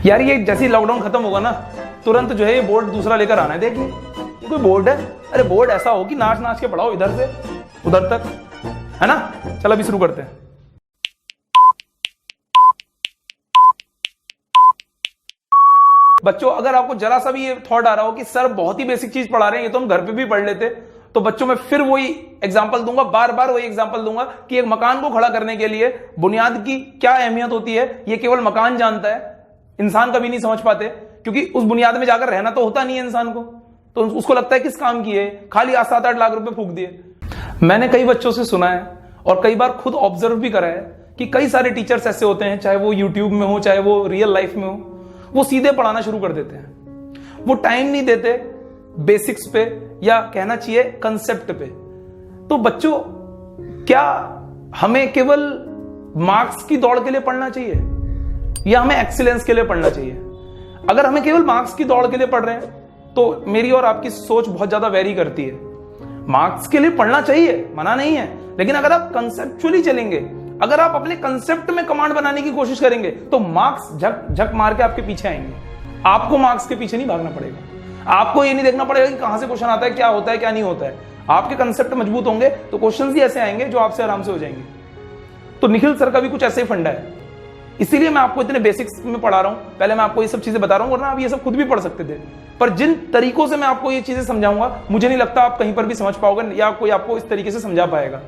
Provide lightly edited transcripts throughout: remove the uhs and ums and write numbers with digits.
यार ये जैसे ही लॉकडाउन खत्म होगा ना, तुरंत जो है ये बोर्ड दूसरा लेकर आना है। देखिए ये कोई बोर्ड है, अरे बोर्ड ऐसा हो कि नाच नाच के पढ़ाओ इधर से उधर तक, है ना। चलो अभी शुरू करते हैं। बच्चों अगर आपको जरा सा भी ये थॉट आ रहा हो कि सर बहुत ही बेसिक चीज पढ़ा रहे हैं, ये तो हम घर पे भी पढ़ लेते, तो बच्चों मैं फिर वही एग्जांपल दूंगा, बार बार वही एग्जांपल दूंगा कि एक मकान को खड़ा करने के लिए बुनियाद की क्या अहमियत होती है, ये केवल मकान जानता है, इंसान कभी नहीं समझ पाते, क्योंकि उस बुनियाद में जाकर रहना तो होता नहीं है इंसान को, तो उसको लगता है किस काम की है, खाली 7-8 लाख रुपए फूंक दिए। मैंने कई बच्चों से सुना है और कई बार खुद ऑब्जर्व भी करा है कि कई सारे टीचर्स ऐसे होते हैं, चाहे वो यूट्यूब में हो चाहे वो रियल लाइफ में हो, वो सीधे पढ़ाना शुरू कर देते हैं। वो टाइम नहीं देते बेसिक्स पे या कहना चाहिए कंसेप्ट पे। तो बच्चों क्या हमें केवल मार्क्स की दौड़ के लिए पढ़ना चाहिए या हमें एक्सीलेंस के लिए पढ़ना चाहिए? अगर हमें केवल मार्क्स की दौड़ के लिए पढ़ रहे हैं तो मेरी और आपकी सोच बहुत ज्यादा वेरी करती है। मार्क्स के लिए पढ़ना चाहिए, मना नहीं है, लेकिन अगर आप कंसेप्चुअली चलेंगे, अगर आप अपने कंसेप्ट में कमांड बनाने की कोशिश करेंगे तो मार्क्स झक झक मार के आपके पीछे आएंगे। आपको मार्क्स के पीछे नहीं भागना पड़ेगा, आपको ये नहीं देखना पड़ेगा कि कहां से क्वेश्चन आता है, क्या होता है क्या नहीं होता है। आपके कंसेप्ट मजबूत होंगे तो क्वेश्चन ही ऐसे आएंगे जो आपसे आराम से हो जाएंगे। तो निखिल सर का भी कुछ ऐसे ही फंडा है, इसीलिए मैं आपको इतने बेसिक्स में पढ़ा रहा हूं। पहले मैं आपको ये सब चीजें बता रहा हूं, वरना आप ये सब खुद भी पढ़ सकते थे, पर जिन तरीकों से मैं आपको ये चीजें समझाऊंगा मुझे नहीं लगता आप कहीं पर भी समझ पाओगे या कोई आपको इस तरीके से समझा पाएगा।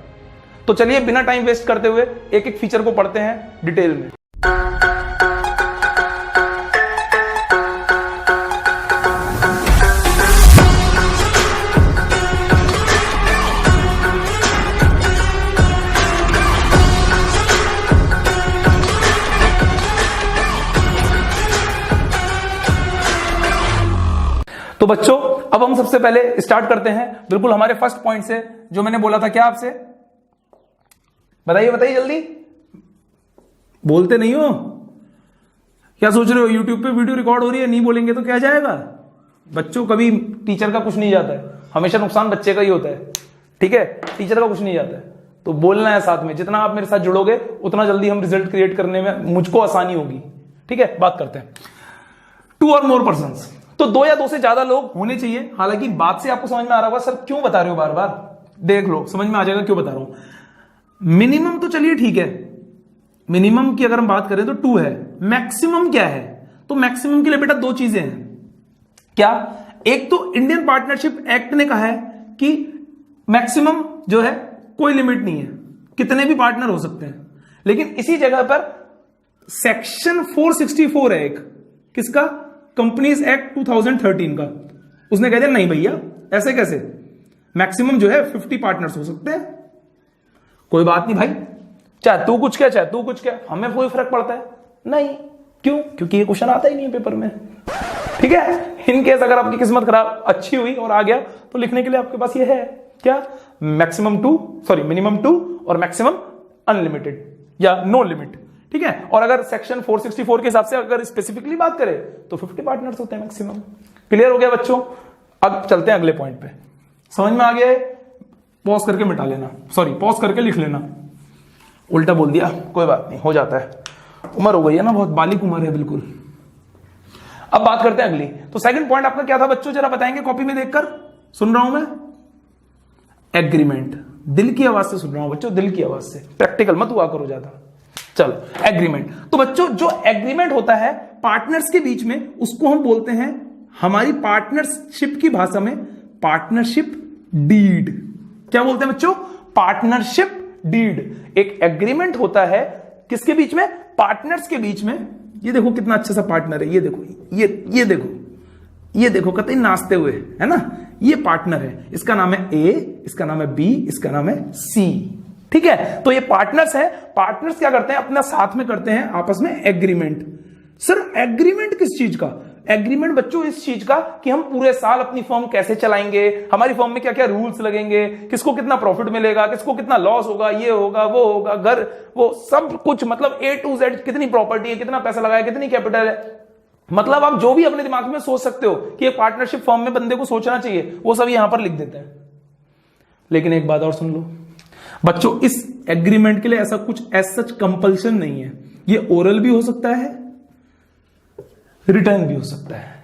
तो चलिए बिना टाइम वेस्ट करते हुए एक एक फीचर को पढ़ते हैं डिटेल में। तो बच्चों अब हम सबसे पहले स्टार्ट करते हैं बिल्कुल हमारे फर्स्ट पॉइंट से, जो मैंने बोला था। क्या आपसे बताइए बताइए जल्दी, बोलते नहीं हो, क्या सोच रहे हो यूट्यूब पे वीडियो रिकॉर्ड हो रही है, नहीं बोलेंगे तो क्या जाएगा? बच्चों कभी टीचर का कुछ नहीं जाता है, हमेशा नुकसान बच्चे का ही होता है, ठीक है, टीचर का कुछ नहीं जाता है। तो बोलना है साथ में, जितना आप मेरे साथ जुड़ोगे उतना जल्दी हम रिजल्ट क्रिएट करने में मुझको आसानी होगी, ठीक है। बात करते हैं 2 और मोर पर्संस, तो 2 या 2 से ज्यादा लोग होने चाहिए। हालांकि बात से आपको समझ में आ रहा होगा सर क्यों बता रहे हो बार बार, देख लो समझ में आ जाएगा क्यों बता रहा हूं। मिनिमम तो चलिए ठीक है, मिनिमम की अगर हम बात करें तो 2 है। मैक्सिमम क्या है? तो मैक्सिमम के लिए बेटा 2 चीजें हैं। क्या? एक तो इंडियन पार्टनरशिप एक्ट ने कहा है कि मैक्सिमम जो है कोई लिमिट नहीं है, कितने भी पार्टनर हो सकते हैं। लेकिन इसी जगह पर सेक्शन 464 है एक, किसका? कंपनीज एक्ट 2013 का। उसने कह दिया नहीं भैया ऐसे कैसे, मैक्सिमम जो है 50 पार्टनर्स हो सकते हैं। कोई बात नहीं भाई, चाहे तू कुछ क्या चाहे तू कुछ क्या, हमें कोई फर्क पड़ता है नहीं। क्यों? क्योंकि ये क्वेश्चन आता ही नहीं है पेपर में, ठीक है। इन केस अगर आपकी किस्मत खराब अच्छी हुई और आ गया तो लिखने के लिए आपके पास ये है क्या, मिनिमम 2 और मैक्सिमम अनलिमिटेड या नो लिमिट, ठीक है। और अगर सेक्शन 464 के हिसाब से अगर स्पेसिफिकली बात करें तो 50 पार्टनर्स होते हैं मैक्सिमम। क्लियर हो गया बच्चों? अब चलते हैं अगले पॉइंट पे। समझ में आ गया? पॉज करके मिटा लेना, सॉरी पॉज करके लिख लेना, उल्टा बोल दिया कोई बात नहीं, हो जाता है, उम्र हो गई है ना, बहुत बालिक उम्र है बिल्कुल। अब बात करते हैं अगली। तो सेकंड पॉइंट आपका क्या था बच्चों, जरा बताएंगे कॉपी में देखकर? सुन रहा हूं मैं, एग्रीमेंट। दिल की आवाज से सुन रहा हूं बच्चों, दिल की आवाज से, प्रैक्टिकल मत हुआ करो ज्यादा। चलो एग्रीमेंट। तो बच्चों जो एग्रीमेंट होता है पार्टनर्स के बीच में, उसको हम बोलते हैं हमारी पार्टनरशिप की भाषा में पार्टनरशिप डीड। क्या बोलते हैं बच्चों? Partnership deed. एक एग्रीमेंट होता है किसके बीच में? पार्टनर्स के बीच में। ये देखो कितना अच्छा सा पार्टनर है, ये देखो, ये देखो कतई नाचते हुए, है ना, ये पार्टनर है, इसका नाम है ए, इसका नाम है बी, इसका नाम है सी, ठीक है। तो ये पार्टनर्स है। पार्टनर्स क्या करते हैं? अपना साथ में करते हैं आपस में एग्रीमेंट। सर एग्रीमेंट किस चीज का? एग्रीमेंट बच्चों इस चीज का कि हम पूरे साल अपनी फर्म कैसे चलाएंगे, हमारी फर्म में क्या क्या रूल्स लगेंगे, किसको कितना प्रॉफिट मिलेगा, किसको कितना लॉस होगा, ये होगा वो होगा, घर वो सब कुछ, मतलब A to Z, कितनी प्रॉपर्टी है, कितना पैसा लगाया, कितनी कैपिटल है, मतलब आप जो भी अपने दिमाग में सोच सकते हो कि एक पार्टनरशिप फर्म में बंदे को सोचना चाहिए, वो सब यहां पर लिख देते हैं। लेकिन एक बात और सुन लो बच्चों, इस एग्रीमेंट के लिए ऐसा कुछ एज सच कंपल्शन नहीं है। ये ओरल भी हो सकता है, रिटर्न भी हो सकता है।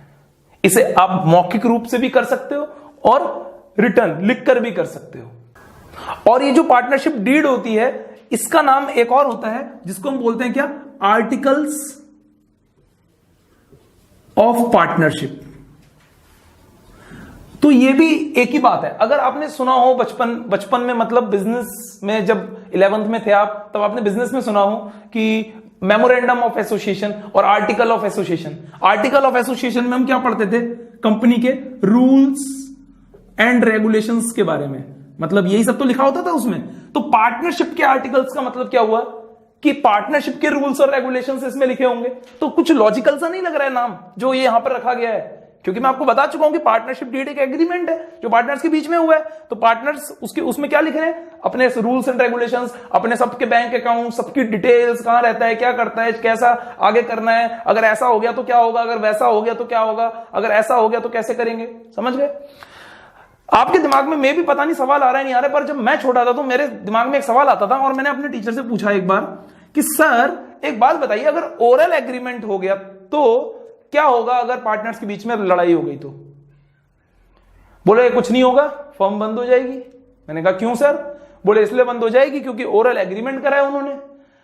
इसे आप मौखिक रूप से भी कर सकते हो और रिटर्न लिखकर भी कर सकते हो। और ये जो पार्टनरशिप डीड होती है, इसका नाम एक और होता है जिसको हम बोलते हैं क्या, आर्टिकल्स ऑफ पार्टनरशिप। तो ये भी एक ही बात है। अगर आपने सुना हो बचपन में, मतलब बिजनेस में जब 11th में थे आप, तब आपने बिजनेस में सुना हो कि मेमोरेंडम ऑफ एसोसिएशन और article of association. Article of association में हम क्या पढ़ते थे, कंपनी के रूल्स एंड रेगुलेशंस के बारे में, मतलब यही सब तो लिखा होता था उसमें। तो पार्टनरशिप के आर्टिकल्स का मतलब क्या हुआ कि पार्टनरशिप के रूल्स और रेगुलेशंस इसमें लिखे होंगे। तो कुछ लॉजिकल सा नहीं लग रहा है नाम जो ये यहां पर रखा गया है, क्योंकि मैं आपको बता चुका हूं कि पार्टनरशिप डीड एक एग्रीमेंट है जो पार्टनर्स के बीच में हुआ है। तो पार्टनर्स उसमें क्या लिख रहे हैं, अपने रूल्स एंड रेगुलेशंस, अपने सबके बैंक अकाउंट, सबकी डिटेल्स, कहां रहता है, क्या करता है, कैसा आगे करना है, अगर ऐसा हो गया तो क्या होगा, अगर वैसा हो गया तो क्या होगा, अगर ऐसा हो गया तो कैसे करेंगे। समझ गए? आपके दिमाग में भी पता नहीं सवाल आ रहा है नहीं आ रहा है, पर जब मैं छोटा था तो मेरे दिमाग में एक सवाल आता था और मैंने अपने टीचर से पूछा एक बार कि सर एक बात बताइए, अगर ओरल एग्रीमेंट हो गया तो क्या होगा अगर पार्टनर्स के बीच में लड़ाई हो गई तो? बोले कुछ नहीं होगा, फर्म बंद हो जाएगी। मैंने कहा क्यों सर? बोले इसलिए बंद हो जाएगी क्योंकि ओरल एग्रीमेंट करा है उन्होंने,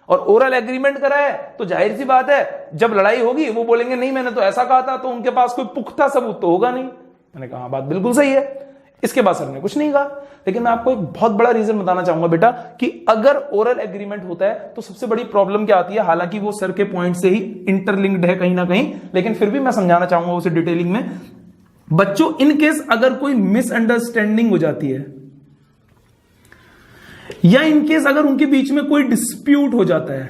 और ओरल एग्रीमेंट करा है तो जाहिर सी बात है जब लड़ाई होगी वो बोलेंगे नहीं मैंने तो ऐसा कहा था, तो उनके पास कोई पुख्ता सबूत तो होगा नहीं। मैंने कहा बात बिल्कुल सही है। इसके बाद सर ने कुछ नहीं कहा, लेकिन मैं आपको एक बहुत बड़ा रीजन बताना चाहूंगा बेटा कि अगर ओरल एग्रीमेंट होता है तो सबसे बड़ी प्रॉब्लम क्या आती है, हालांकि वो सर के पॉइंट से ही इंटरलिंक्ड है कहीं ना कहीं, लेकिन फिर भी मैं समझाना चाहूंगा उसे डिटेलिंग में। बच्चों, इन केस अगर कोई मिसअंडरस्टैंडिंग हो जाती है या इन केस अगर उनके बीच में कोई डिस्प्यूट हो जाता है,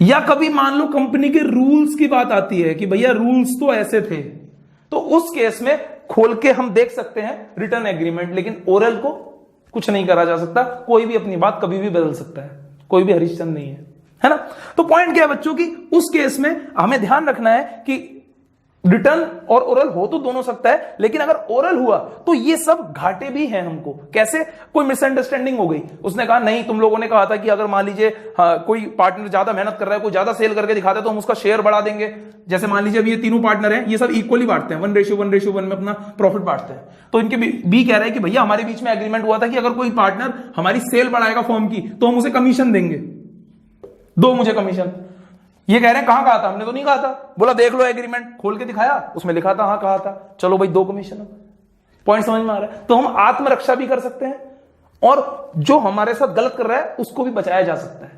या कभी मान लो कंपनी के रूल्स की बात आती है कि भैया रूल्स तो ऐसे थे, तो उस केस में खोल के हम देख सकते हैं रिटर्न एग्रीमेंट, लेकिन ओरल को कुछ नहीं करा जा सकता। कोई भी अपनी बात कभी भी बदल सकता है, कोई भी हरिश्चंद्र नहीं है ना। तो पॉइंट क्या है बच्चों की, उस केस में हमें ध्यान रखना है कि रिटर्न और ओरल हो तो दोनों सकता है, लेकिन अगर ओरल हुआ तो ये सब घाटे भी हैं हमको। कैसे? कोई मिसअंडरस्टैंडिंग हो गई, उसने कहा नहीं तुम लोगों ने कहा था कि अगर मान लीजिए कोई पार्टनर ज्यादा मेहनत कर रहा है, कोई ज्यादा सेल करके दिखाता है तो हम उसका शेयर बढ़ा देंगे। जैसे मान लीजिए अब ये तीनों पार्टनर हैं, ये सब इक्वली बांटते हैं, 1:1:1 में अपना प्रॉफिट बांटते हैं। तो इनके बी कह रहा है कि भैया हमारे बीच में एग्रीमेंट हुआ था कि अगर कोई पार्टनर हमारी सेल बढ़ाएगा फर्म की तो हम उसे कमीशन देंगे, दो मुझे कमीशन। ये कह रहे हैं कहां कहा था? हमने तो नहीं कहा था। बोला देख लो एग्रीमेंट, खोल के दिखाया, उसमें लिखा था हाँ कहा था, चलो भाई 2 कमीशन। पॉइंट समझ में आ रहा है? तो हम आत्मरक्षा भी कर सकते हैं और जो हमारे साथ गलत कर रहा है उसको भी बचाया जा सकता है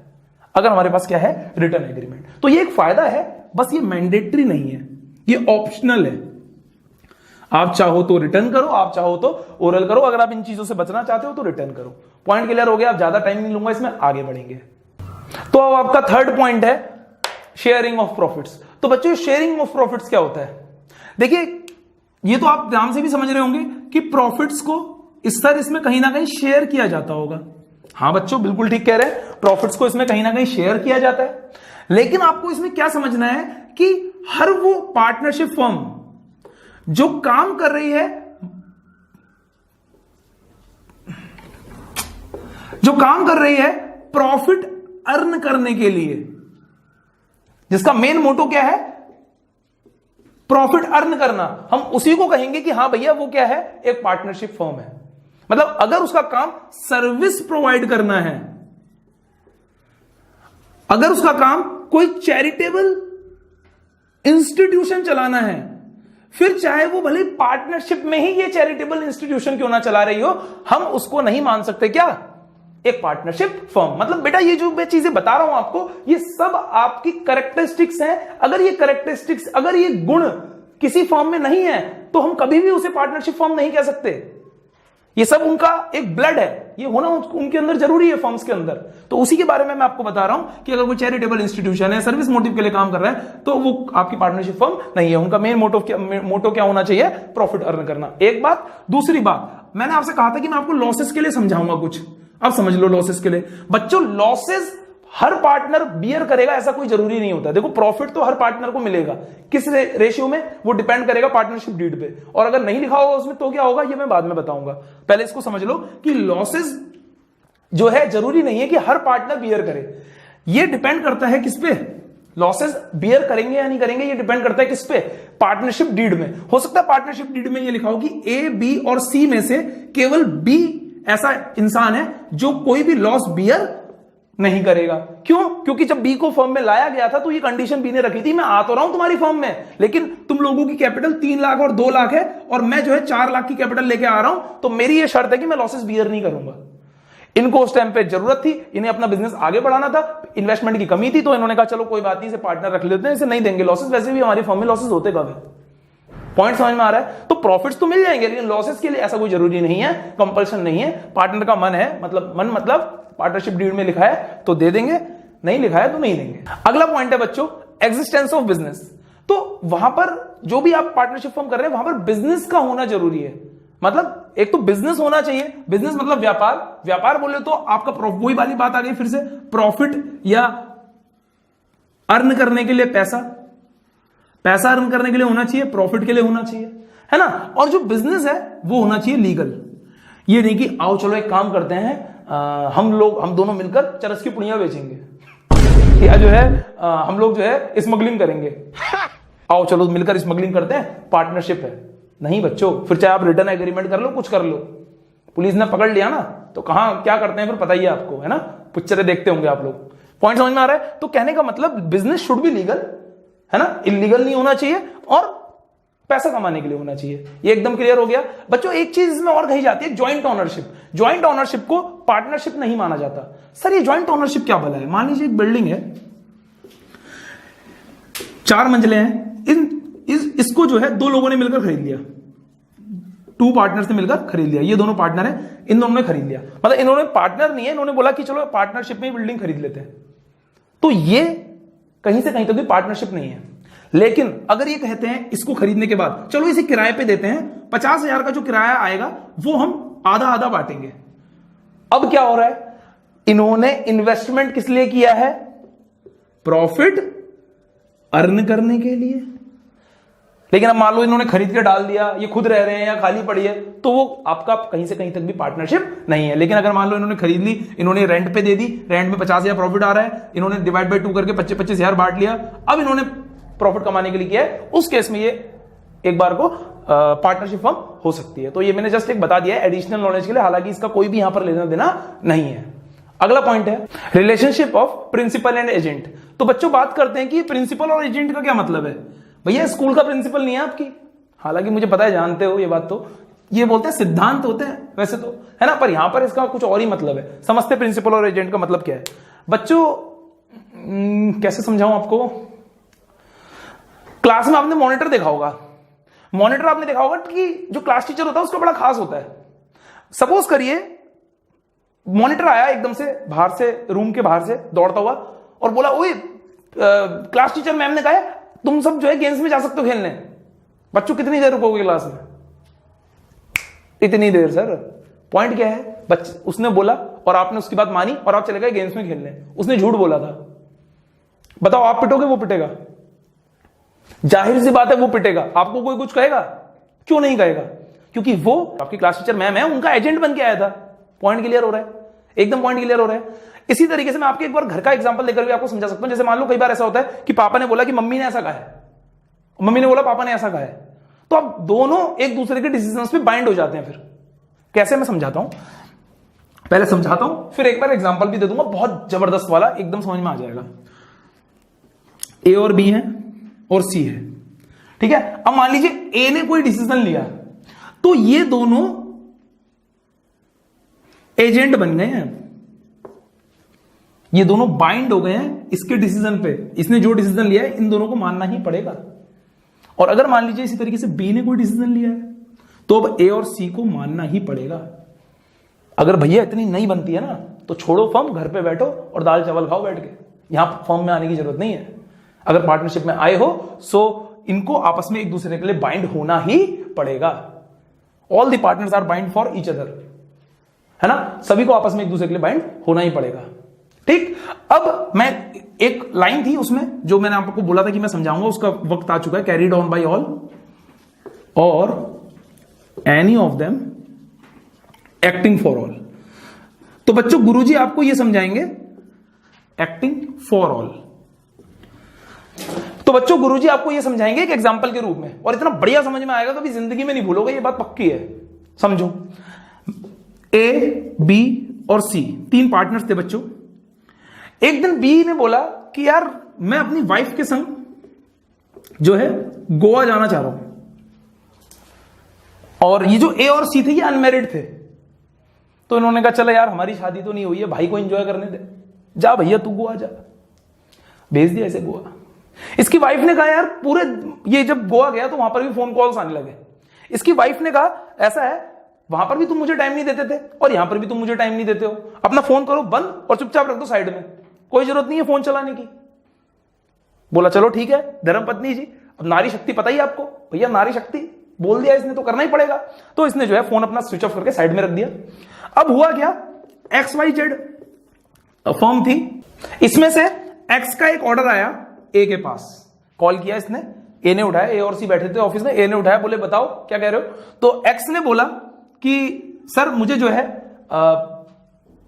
अगर हमारे पास क्या है, रिटर्न एग्रीमेंट। तो ये एक फायदा है, बस ये मैंडेटरी नहीं है, ये ऑप्शनल है। आप चाहो तो रिटर्न करो, आप चाहो तो ओरल करो। अगर आप इन चीजों से बचना चाहते हो तो रिटर्न करो। पॉइंट क्लियर हो गया? आप ज्यादा टाइम नहीं लूंगा इसमें, आगे बढ़ेंगे। तो अब आपका थर्ड पॉइंट है शेयरिंग ऑफ प्रॉफिट्स। तो बच्चों शेयरिंग ऑफ प्रॉफिट्स क्या होता है? देखिए ये तो आप ध्यान से भी समझ रहे होंगे कि प्रॉफिट्स को इसमें कहीं ना कहीं शेयर किया जाता होगा। हाँ बच्चों बिल्कुल ठीक कह रहे हैं, प्रॉफिट्स को इसमें कहीं ना कहीं शेयर किया जाता है। लेकिन आपको इसमें क्या समझना है कि हर वो पार्टनरशिप फर्म जो काम कर रही है, प्रॉफिट अर्न करने के लिए, जिसका मेन मोटो क्या है, प्रॉफिट अर्न करना, हम उसी को कहेंगे कि हाँ भैया वो क्या है, एक पार्टनरशिप फर्म है। मतलब अगर उसका काम सर्विस प्रोवाइड करना है, अगर उसका काम कोई चैरिटेबल इंस्टीट्यूशन चलाना है, फिर चाहे वो भले पार्टनरशिप में ही ये चैरिटेबल इंस्टीट्यूशन क्यों ना चला रही हो, हम उसको नहीं मान सकते क्या, एक पार्टनरशिप फर्म। मतलब बेटा ये जो मैं चीजें बता रहा हूं आपको, ये सब आपकी कैरेक्टरिस्टिक्स हैं। अगर ये कैरेक्टरिस्टिक्स, अगर ये गुण किसी फर्म में नहीं है तो हम कभी भी उसे पार्टनरशिप फर्म नहीं कह सकते। ये सब उनका एक ब्लड है, ये होना उनके अंदर जरूरी है फर्म्स के अंदर। तो उसी के बारे में मैं आपको बता रहा हूं कि अगर कोई चैरिटेबल इंस्टीट्यूशन है, सर्विस मोटिव के लिए काम कर रहा है, तो वो आपकी पार्टनरशिप फर्म नहीं है। उनका मेन मोटो क्या होना चाहिए, प्रॉफिट अर्न करना। एक बात। दूसरी बात, मैंने आपसे कहा था कि मैं आपको लॉसेस के लिए समझाऊंगा कुछ, अब समझ लो लॉसेस के लिए। बच्चों लॉसेस हर पार्टनर बियर करेगा ऐसा कोई जरूरी नहीं होता। देखो प्रॉफिट तो हर पार्टनर को मिलेगा, किस रेशियो में, वो डिपेंड करेगा पार्टनरशिप डीड पे। और अगर नहीं लिखा होगा उसमें तो क्या होगा, ये मैं बाद में बताऊंगा। पहले इसको समझ लो कि लॉसेस जो है जरूरी नहीं है कि हर पार्टनर बियर करे। ये डिपेंड करता है किस पे, लॉसेस बियर करेंगे या नहीं करेंगे, ये डिपेंड करता है किस पे, पार्टनरशिप डीड में। हो सकता है पार्टनरशिप डीड में ये लिखा हो कि ए, बी और सी में से केवल बी ऐसा इंसान है जो कोई भी लॉस बियर नहीं करेगा। क्यों? क्योंकि जब बी को फर्म में लाया गया था तो ये कंडीशन बी ने रखी थी, मैं आ तो रहा हूं तुम्हारी फर्म में, लेकिन तुम लोगों की कैपिटल 3 लाख और 2 लाख है और मैं जो है 4 लाख की कैपिटल लेके आ रहा हूं, तो मेरी ये शर्त है कि मैं लॉसेस बियर नहीं करूंगा। इनको उस टाइम पे जरूरत थी, इन्हें अपना बिजनेस आगे बढ़ाना था, इन्वेस्टमेंट की कमी थी, तो इन्होंने कहा चलो कोई बात नहीं, इसे पार्टनर रख लेते हैं, इसे नहीं देंगे लॉसेस। वैसे भी हमारी फर्म में लॉसेस होते कब है, पॉइंट समझ में आ रहा है? तो प्रॉफिट्स तो मिल जाएंगे, लेकिन लॉसेस के लिए ऐसा कोई जरूरी नहीं है, कंपल्शन नहीं है। पार्टनर का मन है, मतलब पार्टनरशिप डीड में लिखा है तो दे देंगे, नहीं लिखा है तो नहीं देंगे। अगला पॉइंट है बच्चों, एग्जिस्टेंस ऑफ बिजनेस। तो वहां पर जो भी आप पार्टनरशिप फॉर्म कर रहे हैं वहां पर बिजनेस का होना जरूरी है। मतलब एक तो बिजनेस होना चाहिए, बिजनेस मतलब व्यापार। व्यापार बोले तो आपका वही वाली बात आ गई फिर से, प्रॉफिट या अर्न करने के लिए पैसा, पैसा अर्न करने के लिए होना चाहिए, प्रॉफिट के लिए होना चाहिए, है ना। और जो बिजनेस है वो होना चाहिए लीगल। ये नहीं कि आओ चलो एक काम करते हैं, हम दोनों मिलकर चरस की पुड़ियां बेचेंगे या जो है हम लोग जो है स्मगलिंग करेंगे, आओ चलो मिलकर स्मगलिंग करते हैं, पार्टनरशिप है। नहीं बच्चों, फिर चाहे आप रिटर्न एग्रीमेंट कर लो, कुछ कर लो, पुलिस ने पकड़ लिया ना तो कहां क्या करते हैं फिर पता ही है आपको, है ना, पिक्चरें देखते होंगे आप लोग। पॉइंट समझ में आ रहा है? तो कहने का मतलब बिजनेस शुड बी लीगल, है ना, इलीगल नहीं होना चाहिए और पैसा कमाने के लिए होना चाहिए। ये एकदम क्लियर हो गया बच्चों। एक चीज इसमें और कही जाती है, ज्वाइंट ओनरशिप। ज्वाइंट ओनरशिप को पार्टनरशिप नहीं माना जाता। सर ये ज्वाइंट ओनरशिप क्या भला है? मान लीजिए एक बिल्डिंग है, 4 मंजिलें हैं, इसको जो है 2 लोगों ने मिलकर खरीद लिया, 2 पार्टनर्स ने मिलकर खरीद लिया। ये दोनों पार्टनर हैं, इन दोनों ने खरीद लिया, मतलब इन्होंने पार्टनर नहीं है, इन्होंने बोला कि चलो पार्टनरशिप में बिल्डिंग खरीद लेते हैं। तो ये कहीं से कहीं तक भी पार्टनरशिप नहीं है। लेकिन अगर ये कहते हैं इसको खरीदने के बाद चलो इसे किराए पे देते हैं, 50,000 का जो किराया आएगा वो हम आधा आधा बांटेंगे। अब क्या हो रहा है? इन्होंने इन्वेस्टमेंट किस लिए किया है? प्रॉफिट अर्न करने के लिए। लेकिन अब मान लो इन्होंने खरीद के डाल दिया, ये खुद रह रहे हैं या खाली पड़ी है, तो वो आपका कहीं से कहीं तक भी पार्टनरशिप नहीं है। लेकिन अगर मान लो इन्होंने खरीद ली, इन्होंने रेंट पे दे दी, रेंट में 50,000 प्रॉफिट आ रहा है, इन्होंने डिवाइड बाय 2 करके 25,000 बांट लिया, अब इन्होंने प्रॉफिट कमाने के लिए किया है, उस केस में ये एक बार को पार्टनरशिप फर्म हो सकती है। तो ये मैंने जस्ट एक बता दिया है एडिशनल नॉलेज के लिए, हालांकि इसका कोई भी यहां पर लेना देना नहीं है। अगला पॉइंट है relationship of principal and agent. तो बच्चों बात करते हैं कि प्रिंसिपल और एजेंट का क्या मतलब है। भैया स्कूल का प्रिंसिपल नहीं है आपकी, हालांकि मुझे पता है, जानते हो ये बात, तो ये बोलते हैं सिद्धांत होते हैं वैसे तो, है ना, पर यहां पर इसका कुछ और ही मतलब है। समझते प्रिंसिपल और एजेंट का मतलब क्या है बच्चों? कैसे समझाऊं आपको? क्लास में आपने मॉनिटर देखा होगा, मॉनिटर आपने देखा होगा कि जो क्लास टीचर होता है उसका बड़ा खास होता है। सपोज करिए मॉनिटर आया एकदम से बाहर से, रूम के बाहर से दौड़ता हुआ और बोला, ओए क्लास टीचर मैम ने कहा है तुम सब जो है गेम्स में जा सकते हो खेलने। बच्चों कितनी देर रुकोगे क्लास में? इतनी देर। सर पॉइंट क्या है? उसने बोला और आपने उसकी बात मानी और आप चले गए गेम्स में खेलने। उसने झूठ बोला था, बताओ आप पिटोगे वो पिटेगा? जाहिर सी बात है वो पिटेगा। आपको कोई कुछ कहेगा? क्यों नहीं कहेगा? क्योंकि वो आपकी क्लास टीचर मैम है, उनका एजेंट बन के आया था। पॉइंट क्लियर हो रहा है? एकदम पॉइंट क्लियर हो रहा है। इसी तरीके से मैं आपके एक बार घर का एग्जांपल देकर भी आपको समझा सकता हूं। जैसे मान लो कई बार ऐसा होता है कि पापा ने बोला कि मम्मी ने ऐसा कहा है, मम्मी ने बोला पापा ने ऐसा कहा है, तो अब दोनों एक दूसरे के डिसीजंस पे बाइंड हो जाते हैं। फिर कैसे, मैं समझाता हूं, पहले समझाता हूं फिर एक बार एग्जांपल भी दे दूंगा, बहुत जबरदस्त वाला, एकदम समझ में आ जाएगा। ए और बी है और सी है, ठीक है। अब मान लीजिए ए ने कोई डिसीजन लिया तो ये दोनों एजेंट बन गए हैं, ये दोनों बाइंड हो गए हैं इसके डिसीजन पे। इसने जो डिसीजन लिया है इन दोनों को मानना ही पड़ेगा। और अगर मान लीजिए इसी तरीके से बी ने कोई डिसीजन लिया है तो अब ए और सी को मानना ही पड़ेगा। अगर भैया इतनी नहीं बनती है ना तो छोड़ो फर्म, घर पे बैठो और दाल चावल खाओ बैठ के, यहां फर्म में आने की जरूरत नहीं है। अगर पार्टनरशिप में आए हो सो इनको आपस में एक दूसरे के लिए बाइंड होना ही पड़ेगा। All the partners are bind for each other, है ना, सभी को आपस में एक दूसरे के लिए बाइंड होना ही पड़ेगा। ठीक, अब मैं एक लाइन थी उसमें जो मैंने आपको बोला था कि मैं समझाऊंगा, उसका वक्त आ चुका है। कैरीड ऑन बाय ऑल और any of them acting for all. तो बच्चों गुरुजी आपको यह समझाएंगे एक्टिंग फॉर ऑल। बच्चों गुरुजी आपको ये समझाएंगे एक एग्जांपल के रूप में, और इतना बढ़िया समझ में आएगा कभी जिंदगी में नहीं भूलोगे, ये बात पक्की है। समझो, ए, बी और सी 3 पार्टनर्स थे बच्चों। एक दिन बी ने बोला कि यार मैं अपनी वाइफ के संग जो है गोवा जाना चाह रहा हूं, और ये जो ए और सी थे ये अनमैरिड थे। तो इन्होंने कहा चलो यार हमारी शादी तो नहीं हुई है, भाई को एंजॉय करने दे, जा भैया तू गोवा जा। भेज दिया ऐसे गोवा। इसकी वाइफ ने कहा यार पूरे, ये जब गोवा गया तो वहां पर भी फोन कॉल्स आने लगे। इसकी वाइफ ने कहा ऐसा है, वहां पर भी तुम मुझे टाइम नहीं देते थे और यहां पर भी तुम मुझे टाइम नहीं देते हो, अपना फोन करो बंद और चुपचाप रख दो साइड में, कोई जरूरत नहीं है फोन चलाने की। बोला चलो ठीक है धर्मपत्नी जी, अब नारी शक्ति पता ही आपको, भैया नारी शक्ति बोल दिया इसने तो करना ही पड़ेगा। तो इसने जो है फोन अपना स्विच ऑफ करके साइड में रख दिया। अब हुआ क्या, XYZ फर्म थी, इसमें से एक्स का एक ऑर्डर आया ए के पास। कॉल किया इसने, ए ने उठाया, ए और सी बैठे थे ऑफिस में, ए ने उठाया, बोले बताओ क्या कह रहे हो। तो एक्स ने बोला कि सर मुझे जो है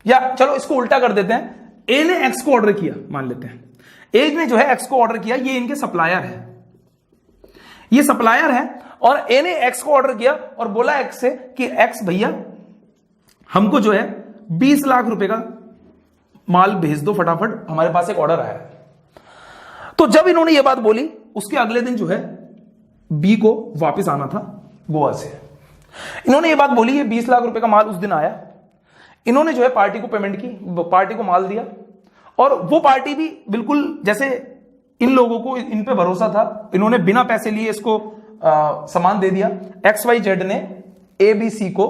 या चलो इसको उल्टा कर देते हैं, ए ने एक्स को ऑर्डर किया, मान लेते हैं ए ने जो है एक्स को ऑर्डर किया, ये इनके सप्लायर है, ये सप्लायर है, और ए ने एक्स को ऑर्डर किया और बोला एक्स से कि एक्स भैया हमको जो है 20 लाख रुपए का माल भेज दो फटाफट, हमारे पास एक ऑर्डर आया है। तो जब इन्होंने ये बात बोली उसके अगले दिन जो है बी को वापस आना था गोवा से। इन्होंने ये बात बोली, ये 20 लाख रुपए का माल उस दिन आया, इन्होंने जो है पार्टी को पेमेंट की, पार्टी को माल दिया, और वो पार्टी भी बिल्कुल जैसे इन लोगों को इन पे भरोसा था, इन्होंने बिना पैसे लिए इसको सामान दे दिया। XYZ ने ABC को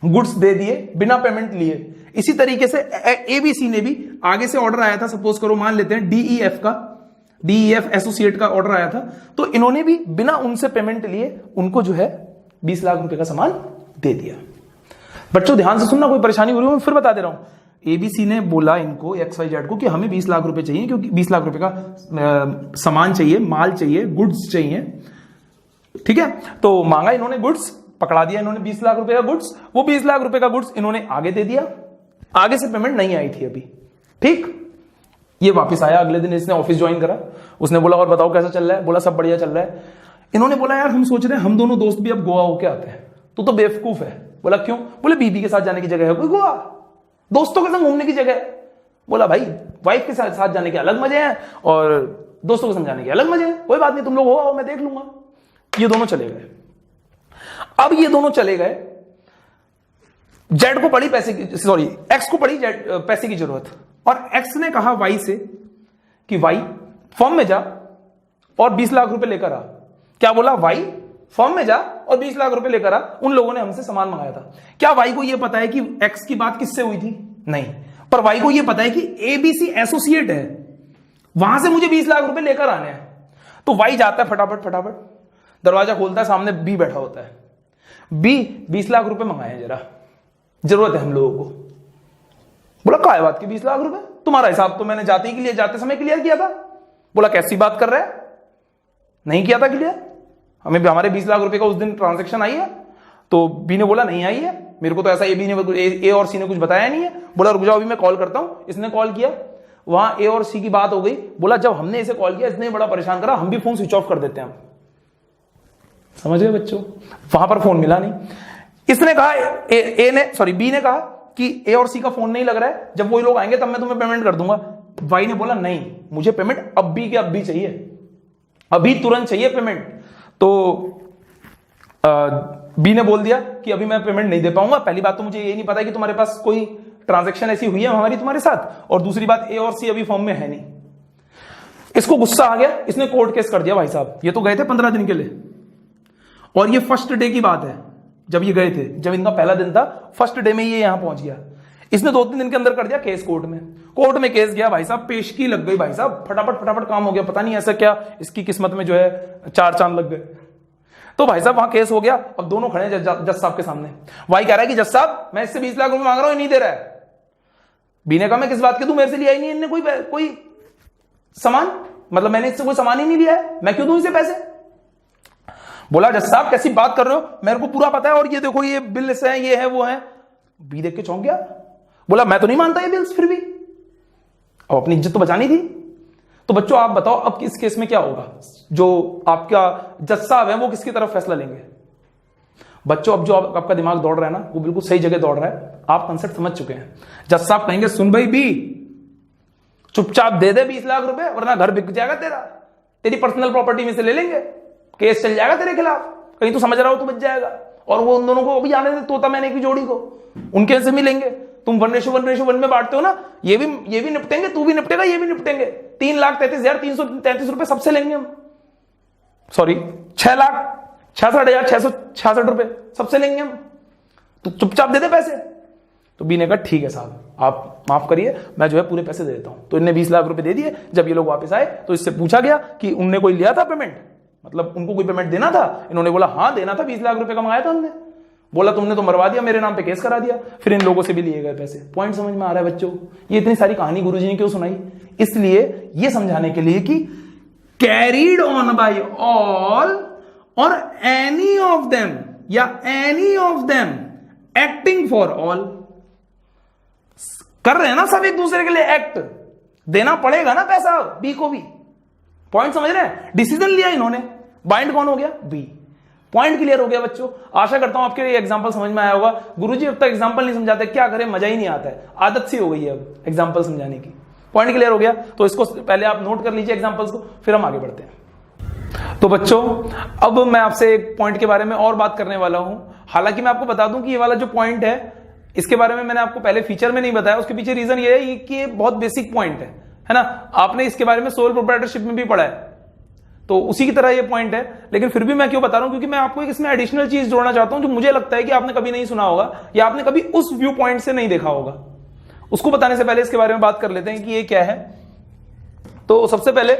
गुड्स दे दिए बिना पेमेंट लिए। इसी तरीके से ABC ने भी आगे से ऑर्डर आया था, सपोज करो मान लेते हैं DEF एसोसिएट का ऑर्डर आया था, तो इन्होंने भी बिना उनसे पेमेंट लिए उनको जो है 20 लाख रुपए का सामान दे दिया। बच्चों ध्यान से सुनना, कोई परेशानी हो रही हो मैं फिर बता दे रहा हूं। ABC ने बोला इनको XYZ को कि हमें 20 लाख रुपए चाहिए, क्योंकि 20 लाख रुपए का सामान चाहिए, माल चाहिए, गुड्स चाहिए, ठीक है। तो मांगा इन्होंने गुड्स, पकड़ा दिया इन्होंने 20 लाख रुपए का गुड्स। वो 20 लाख रुपए का गुड्स इन्होंने आगे दे दिया, आगे से पेमेंट नहीं आई थी अभी, ठीक। ये वापस आया अगले दिन, इसने ऑफिस ज्वाइन करा, उसने बोला और बताओ कैसा चल रहा है, बोला सब बढ़िया चल रहा है। इन्होंने बोला यार हम सोच रहे हैं हम दोनों दोस्त भी अब गोवा होके आते हैं। तो बेवकूफ है। बोला क्यों, बोले बीबी के साथ जाने की जगह है कोई गोवा, दोस्तों के संग घूमने की जगह। बोला भाई वाइफ के साथ जाने के अलग मजे हैं और दोस्तों के संग जाने के अलग मजे हैं, कोई बात नहीं तुम लोग हो आओ मैं देख लूंगा। ये दोनों चले गए। अब ये दोनों चले गए, जेड को पड़ी पैसे की, सॉरी एक्स को पड़ी पैसे की जरूरत, और एक्स ने कहा वाई से कि वाई फर्म में जा और 20 लाख रुपए लेकर आ। क्या बोला, वाई फर्म में जा और 20 लाख रुपए लेकर आ, उन लोगों ने हमसे सामान मंगाया था। क्या वाई को यह पता है कि एक्स की बात किससे हुई थी? नहीं, पर वाई को यह पता है कि ABC एसोसिएट है, वहां से मुझे 20 लाख रुपए लेकर आने हैं। तो वाई जाता है फटाफट दरवाजा खोलता है, सामने बी बैठा होता है। बी 20 लाख रुपए मंगाए, जरा जरूरत है हम लोगों को। बोला काय बात की 20 लाख रुपए, तुम्हारा हिसाब तो मैंने जाते समय क्लियर किया था। बोला कैसी बात कर रहा है, नहीं किया था क्लियर, हमारे 20 लाख रुपए का उस दिन ट्रांजैक्शन आई है। तो बी ने बोला नहीं आई है, मेरे को तो ऐसा ए और सी ने कुछ बताया नहीं है। बोला रुक जाओ अभी मैं कॉल करता हूं। इसने कॉल किया, वहां ए और सी की बात हो गई। बोला जब हमने इसे कॉल किया इसने बड़ा परेशान करा, हम भी फोन स्विच ऑफ कर देते हैं। समझ गए बच्चों, वहां पर फोन मिला नहीं। इसने कहा बी ने कहा कि ए और सी का फोन नहीं लग रहा है, जब वो लोग आएंगे तब मैं तुम्हें पेमेंट कर दूंगा। वाई ने बोला नहीं, मुझे पेमेंट अब भी के अब भी चाहिए, अभी तुरंत चाहिए पेमेंट। तो बी ने बोल दिया कि अभी मैं पेमेंट नहीं दे पाऊंगा। पहली बात तो मुझे ये नहीं पता कि तुम्हारे पास कोई ट्रांजैक्शन ऐसी हुई है हमारी तुम्हारे साथ, और दूसरी बात ए और सी अभी फॉर्म में है नहीं। इसको गुस्सा आ गया, इसने कोर्ट केस कर दिया। भाई साहब ये तो गए थे 15 दिन के लिए, और ये फर्स्ट डे की बात है जब ये गए थे, जब इनका पहला दिन था, फर्स्ट डे में ये यहां पहुंच गया। इसने 2-3 दिन के अंदर कर दिया केस कोर्ट में केस गया भाई साहब, पेशगी लग गई भाई साहब, फटाफट काम हो गया। पता नहीं ऐसा क्या इसकी किस्मत में जो है 4 चांद लग गए। तो भाई साहब वहां केस हो गया। अब दोनों खड़े हैं जज साहब के सामने। वाई कह रहा है कि जज साहब मैं इससे 20 लाख रुपए मांग रहा हूं, नहीं दे रहा है। बी ने कहा मैं किस बात के दूं, मेरे से लिया ही नहीं इनने कोई सामान, मतलब मैंने इससे कोई सामान ही नहीं लिया है, मैं क्यों दूं इसे पैसे। बोला जज साहब कैसी बात कर रहे हो, मेरे को पूरा पता है, और ये देखो ये बिल्स हैं, ये है वो है। बी देख के चौंक गया, बोला मैं तो नहीं मानता ये बिल्स, फिर भी अब अपनी इज्जत तो बचानी थी। तो बच्चों आप बताओ अब इस केस में क्या होगा, जो आपका जज साहब है वो किसकी तरफ फैसला लेंगे? बच्चों अब जो आपका दिमाग दौड़ रहा है ना वो बिल्कुल सही जगह दौड़ रहा है, आप कंसेप्ट समझ चुके हैं। जज साहब कहेंगे सुन भाई बी, चुपचाप दे दे 20 लाख रुपए वरना घर बिक जाएगा तेरा, तेरी पर्सनल प्रॉपर्टी में से ले लेंगे, केस चल जाएगा तेरे खिलाफ, कहीं तू समझ रहा हो तो बच जाएगा। और वो उन दोनों को भी आने दे, तोता मैंने की जोड़ी को, उनके से मिलेंगे। तुम 1:1 में बांटते हो ना, ये भी निपटेंगे, तू भी निपटेगा, ये भी निपटेंगे। 3,33,333 रुपए सबसे लेंगे हम, सॉरी 6,66,666 रुपए सबसे लेंगे हम, तो चुपचाप दे दे पैसे। तो बी ने कहा ठीक है साहब आप माफ करिए, मैं जो है पूरे पैसे दे देता हूं। तो इनने 20 लाख रुपए दे दिए। जब ये लोग वापस आए तो इससे पूछा गया कि उनने कोई लिया था पेमेंट, मतलब उनको कोई पेमेंट देना था? इन्होंने बोला हाँ देना था, 20 लाख रुपए का मंगाया था हमने। बोला तुमने तो मरवा दिया, मेरे नाम पे केस करा दिया। फिर इन लोगों से भी लिए गए पैसे। पॉइंट समझ में आ रहा है बच्चों? ये इतनी सारी कहानी गुरुजी ने क्यों सुनाई? इसलिए ये समझाने के लिए कि कैरीड ऑन बाय ऑल और एनी ऑफ देम या any of them acting for all, कर रहे हैं ना सब एक दूसरे के लिए एक्ट, देना पड़ेगा ना पैसा बी को भी। पॉइंट समझ रहे हैं? डिसीजन लिया इन्होंने, बाइंड कौन हो गया? बी। पॉइंट क्लियर हो गया बच्चों? आशा करता हूं आपके ये एग्जांपल समझ में आया होगा। गुरुजी अब तक एग्जांपल नहीं समझाते, क्या करें, मजा ही नहीं आता है, आदत सी हो गई है अब एग्जांपल समझाने की। पॉइंट क्लियर हो गया? तो इसको पहले आप नोट कर लीजिए एग्जांपल्स को, फिर हम आगे बढ़ते हैं। तो बच्चों अब मैं आपसे एक पॉइंट के बारे में और बात करने वाला हूं। हालांकि मैं आपको बता दूं कि ये वाला जो पॉइंट है इसके बारे में मैंने आपको पहले फीचर में नहीं बताया, उसके पीछे रीजन ये है कि ये बहुत बेसिक पॉइंट है ना। आपने इसके बारे में सोल प्रोप्राइटरशिप में भी पढ़ा है, तो उसी की तरह ये पॉइंट है। लेकिन फिर भी मैं क्यों बता रहा हूं, क्योंकि मैं आपको एक इसमें एडिशनल चीज जोड़ना चाहता हूं जो मुझे लगता है कि आपने कभी नहीं सुना होगा या आपने कभी उस व्यू पॉइंट से नहीं देखा होगा। उसको बताने से पहले इसके बारे में बात कर लेते हैं कि ये क्या है। तो सबसे पहले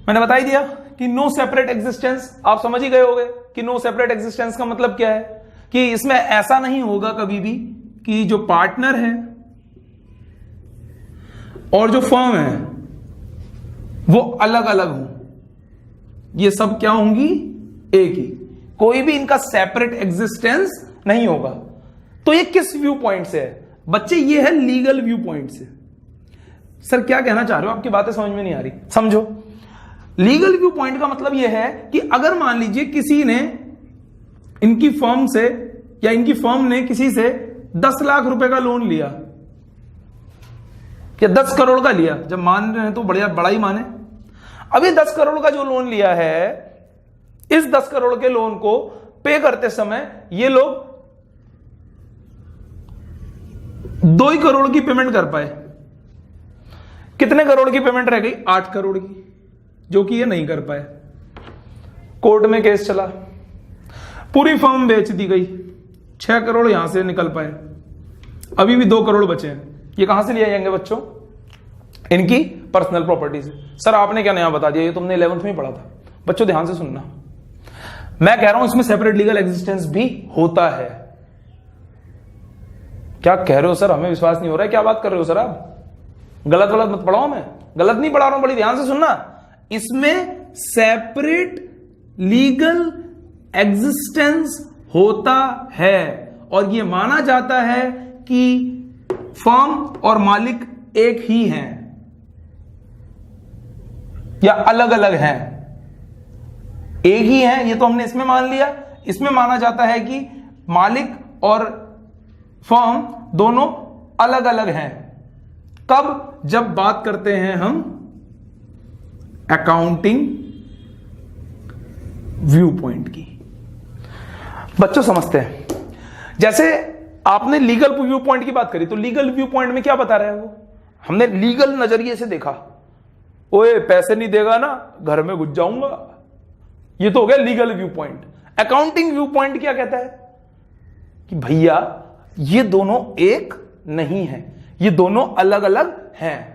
मैंने बता ही दिया कि नो सेपरेट एग्जिस्टेंस। आप समझ ही गए होंगे कि नो सेपरेट एग्जिस्टेंस का मतलब क्या है, कि इसमें ऐसा नहीं होगा कभी भी कि जो पार्टनर है और जो फर्म है वो अलग अलग हों। ये सब क्या होंगी? एक ही। कोई भी इनका सेपरेट एग्जिस्टेंस नहीं होगा। तो ये किस व्यू पॉइंट से है बच्चे? ये है लीगल व्यू पॉइंट से। सर क्या कहना चाह रहे हो, आपकी बातें समझ में नहीं आ रही। समझो, लीगल व्यू पॉइंट का मतलब यह है कि अगर मान लीजिए किसी ने इनकी फर्म से या इनकी फर्म ने किसी से 10 लाख रुपए का लोन लिया या 10 करोड़ का लिया, जब मान रहे हैं तो बड़ा ही माने। अभी 10 करोड़ का जो लोन लिया है, इस 10 करोड़ के लोन को पे करते समय ये लोग 2 ही करोड़ की पेमेंट कर पाए। कितने करोड़ की पेमेंट रह गई? 8 करोड़ की, जो कि ये नहीं कर पाए। कोर्ट में केस चला, पूरी फर्म बेच दी गई, 6 करोड़ यहां से निकल पाए, अभी भी 2 करोड़ बचे हैं। ये कहां से लिए जाएंगे बच्चों? इनकी पर्सनल प्रॉपर्टी से। सर आपने क्या नया बता दिया, ये तुमने 11th में पढ़ा था। बच्चों ध्यान से सुनना, मैं कह रहा हूं इसमें सेपरेट लीगल एग्जिस्टेंस भी होता है। क्या कह रहे हो सर, हमें विश्वास नहीं हो रहा है, क्या बात कर रहे हो सर आप? गलत मत पढ़ाओ, मैं गलत नहीं पढ़ा रहा हूं, बड़ी ध्यान से सुनना। इसमें सेपरेट लीगल एग्जिस्टेंस होता है और यह माना जाता है कि फर्म और मालिक एक ही हैं या अलग अलग हैं। एक ही हैं ये तो हमने इसमें मान लिया। इसमें माना जाता है कि मालिक और फर्म दोनों अलग अलग हैं। कब? जब बात करते हैं हम अकाउंटिंग व्यू पॉइंट की। बच्चों समझते हैं, जैसे आपने लीगल व्यू पॉइंट की बात करी, तो लीगल व्यू पॉइंट में क्या बता रहे हैं वो? हमने लीगल नजरिए से देखा, ओए पैसे नहीं देगा ना घर में घुस जाऊंगा, ये तो हो गया legal view point. Accounting view point क्या कहता है कि भैया ये दोनों एक नहीं है, ये दोनों अलग अलग हैं।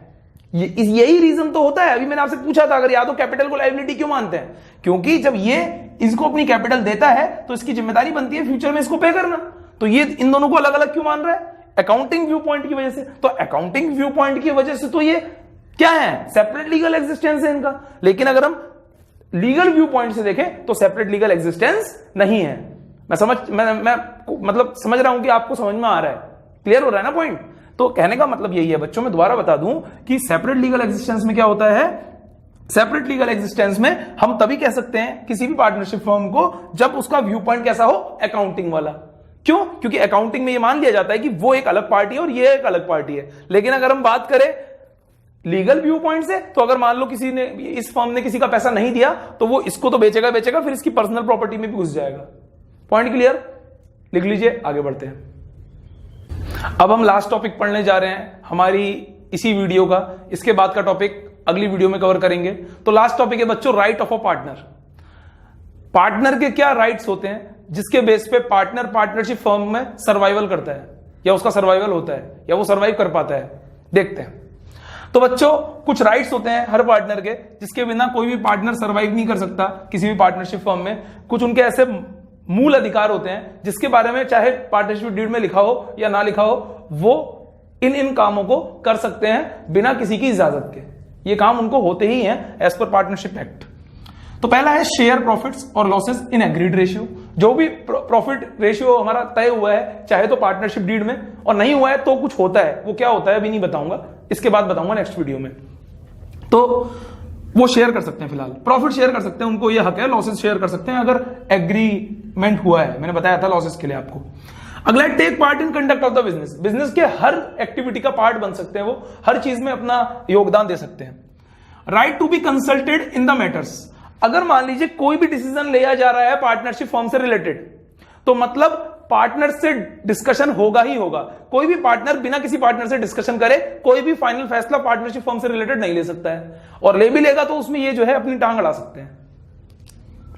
यही रीजन तो होता है। अभी मैंने आपसे पूछा था, अगर याद हो, कैपिटल को लायबिलिटी क्यों मानते हैं? क्योंकि जब ये इसको अपनी कैपिटल देता है तो इसकी जिम्मेदारी बनती है फ्यूचर में इसको पे करना। तो ये इन दोनों को अलग अलग क्यों मान रहा है? अकाउंटिंग व्यू पॉइंट की वजह से। तो अकाउंटिंग व्यू पॉइंट की वजह से तो ये क्या है? सेपरेट लीगल एग्जिस्टेंस है इनका। लेकिन अगर हम लीगल व्यू पॉइंट से देखें तो सेपरेट लीगल एग्जिस्टेंस नहीं है। मैं मतलब समझ रहा हूं कि आपको समझ में आ रहा है, क्लियर हो रहा है ना पॉइंट? तो कहने का मतलब यही है बच्चों, मैं दोबारा बता दूं कि सेपरेट लीगल एग्जिस्टेंस में क्या होता है, सेपरेट लीगल एग्जिस्टेंस में हम तभी कह सकते हैं किसी भी पार्टनरशिप फर्म को जब उसका व्यू पॉइंट कैसा हो, अकाउंटिंग वाला। क्यों? क्योंकि अकाउंटिंग में ये मान लिया जाता है कि वो एक अलग पार्टी है और ये एक अलग पार्टी है। लेकिन अगर हम बात करें लीगल व्यू पॉइंट से, तो अगर मान लो किसी ने, इस फर्म ने किसी का पैसा नहीं दिया, तो वो इसको तो बेचेगा, फिर इसकी पर्सनल प्रॉपर्टी में भी घुस जाएगा। Point clear? लिख लीजिए, आगे बढ़ते हैं। अब हम लास्ट टॉपिक पढ़ने जा रहे हैं हमारी इसी वीडियो का। इसके बाद का टॉपिक अगली वीडियो में कवर करेंगे। तो लास्ट टॉपिक है बच्चों, right of a partner. Partner के क्या राइट्स होते हैं जिसके बेस पे पार्टनर पार्टनरशिप फर्म में सर्वाइवल करता है, या उसका सर्वाइवल होता है, या वो सर्वाइव कर पाता है। देखते हैं। तो बच्चों कुछ राइट्स होते हैं हर पार्टनर के जिसके बिना कोई भी पार्टनर सर्वाइव नहीं कर सकता किसी भी पार्टनरशिप फर्म में। कुछ उनके ऐसे मूल अधिकार होते हैं जिसके बारे में चाहे पार्टनरशिप डीड में लिखा हो या ना लिखा हो, वो इन कामों को कर सकते हैं बिना किसी की इजाजत के। ये काम उनको होते ही हैं एज पर पार्टनरशिप एक्ट। तो पहला है शेयर प्रॉफिट्स और लॉसेस इन एग्रीड रेशियो। जो भी प्रॉफिट रेशियो हमारा तय हुआ है, चाहे तो पार्टनरशिप डीड में, और नहीं हुआ है तो कुछ होता है, वो क्या होता है अभी नहीं बताऊंगा, इसके बाद बताऊंगा नेक्स्ट वीडियो में। तो वो शेयर कर सकते हैं, फिलहाल प्रॉफिट शेयर कर सकते हैं, उनको ये हक है। लॉसेस शेयर कर सकते हैं अगर एग्रीमेंट हुआ है, मैंने बताया था लॉसेस के लिए आपको। अगला है take part in conduct of the business. Business के हर एक्टिविटी का पार्ट बन सकते हैं, वो हर चीज में अपना योगदान दे सकते हैं। Right to be consulted in the matters. अगर मान लीजिए कोई भी डिसीजन लिया जा रहा है पार्टनरशिप फर्म से रिलेटेड, तो मतलब पार्टनर से डिस्कशन होगा ही होगा। कोई भी पार्टनर बिना किसी पार्टनर से डिस्कशन करे कोई भी फाइनल फैसला पार्टनरशिप फर्म से रिलेटेड नहीं ले सकता है, और ले भी लेगा तो उसमें ये जो है अपनी टांग अड़ा सकते हैं।